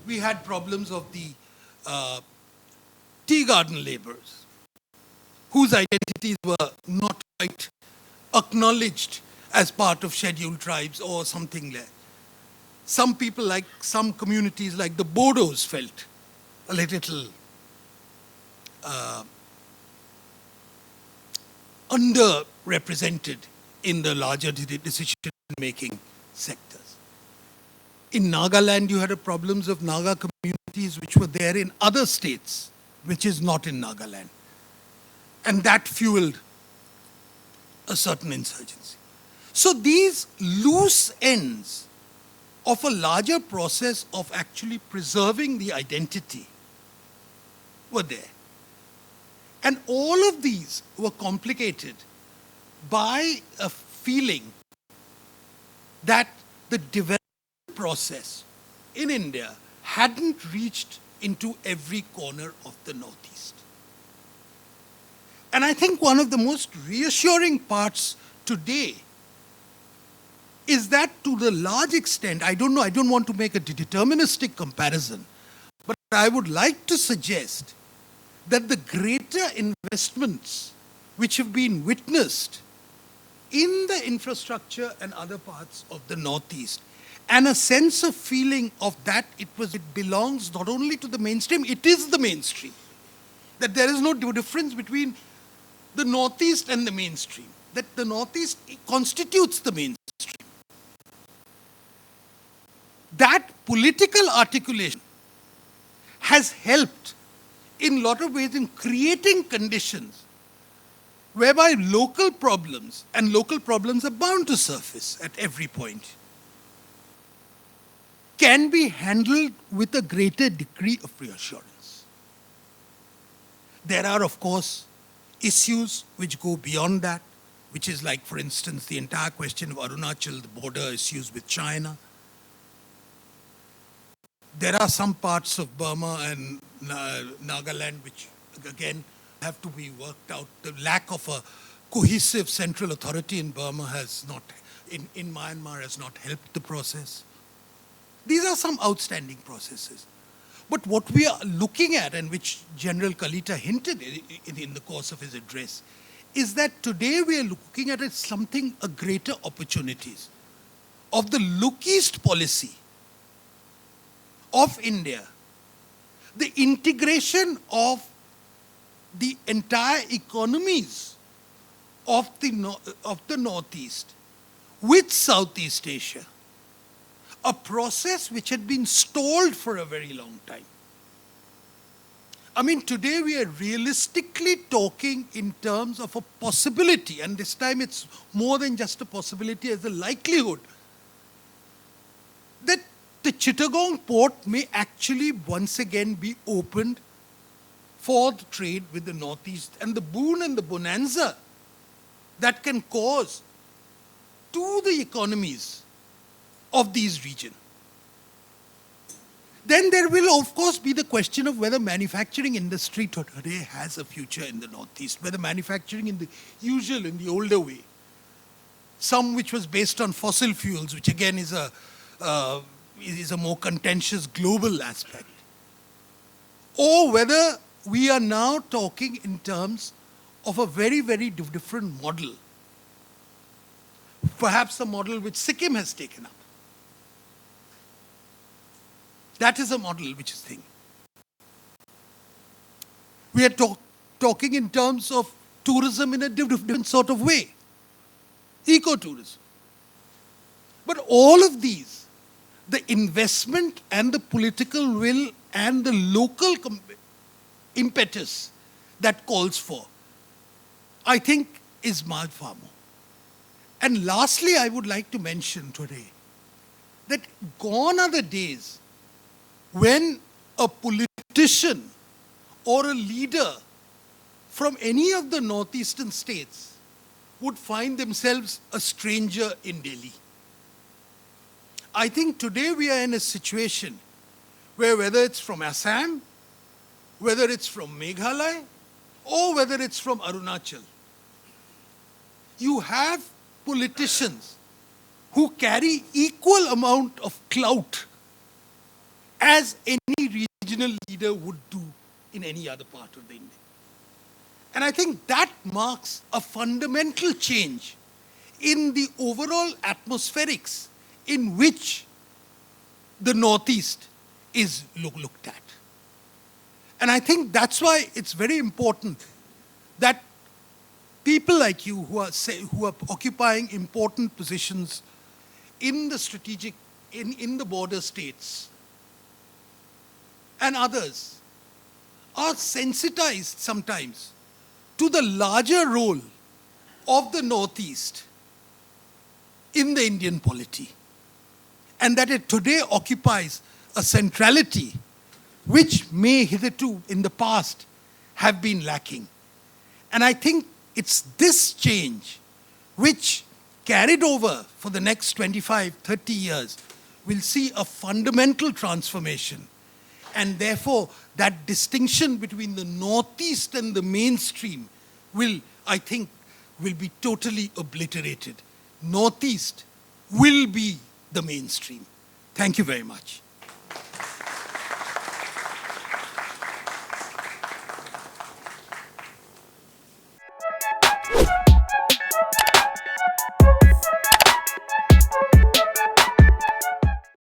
we had problems of the tea garden laborers, whose identities were not quite acknowledged as part of scheduled tribes or something like. Some people, like some communities like the Bodos, felt a little underrepresented in the larger decision-making sectors. In Nagaland, you had problems of Naga communities which were there in other states, which is not in Nagaland. And that fueled a certain insurgency. So these loose ends of a larger process of actually preserving the identity were there. And all of these were complicated by a feeling that the development process in India hadn't reached into every corner of the Northeast. And I think one of the most reassuring parts today is that, to the large extent, I don't want to make a deterministic comparison, but I would like to suggest that the greater investments which have been witnessed in the infrastructure and other parts of the Northeast, and a sense of feeling of that it belongs not only to the mainstream, it is the mainstream. That there is no difference between the Northeast and the mainstream. That the Northeast constitutes the mainstream. That political articulation has helped in a lot of ways in creating conditions whereby local problems are bound to surface at every point, can be handled with a greater degree of reassurance. There are, of course, issues which go beyond that, which is like, for instance, the entire question of Arunachal, the border issues with China. There are some parts of Burma and Nagaland which, again, have to be worked out. The lack of a cohesive central authority in Burma has not, in Myanmar, has not helped the process. These are some outstanding processes. But what we are looking at, and which General Kalita hinted in the course of his address, is that today we are looking at a greater opportunities of the Look East policy of India, the integration of the entire economies of the Northeast with Southeast Asia, a process which had been stalled for a very long time. I mean, today we are realistically talking in terms of a possibility, and this time it's more than just a possibility, as a likelihood that the Chittagong port may actually once again be opened for the trade with the Northeast, and the boon and the bonanza that can cause to the economies of these regions. Then there will, of course, be the question of whether manufacturing industry today has a future in the Northeast, whether manufacturing in the older way, some which was based on fossil fuels, which again is a more contentious global aspect, or whether we are now talking in terms of a very, very different model, perhaps a model which Sikkim has taken up. That is a model which is thing. We are talking in terms of tourism in a different sort of way, ecotourism. But all of these, the investment and the political will and the local impetus that calls for, I think, is much far more. And lastly, I would like to mention today that gone are the days when a politician or a leader from any of the northeastern states would find themselves a stranger in Delhi. I think today we are in a situation where, whether it's from Assam, whether it's from Meghalaya, or whether it's from Arunachal, you have politicians who carry equal amount of clout as any regional leader would do in any other part of the India. And I think that marks a fundamental change in the overall atmospherics in which the Northeast is looked at. And I think that's why it's very important that people like you who are occupying important positions in the strategic, in the border states and others are sensitized sometimes to the larger role of the Northeast in the Indian polity, and that it today occupies a centrality which may hitherto in the past have been lacking. And I think it's this change which, carried over for the next 25, 30 years, will see a fundamental transformation. And therefore, that distinction between the Northeast and the mainstream will, I think, will be totally obliterated. Northeast will be the mainstream. Thank you very much.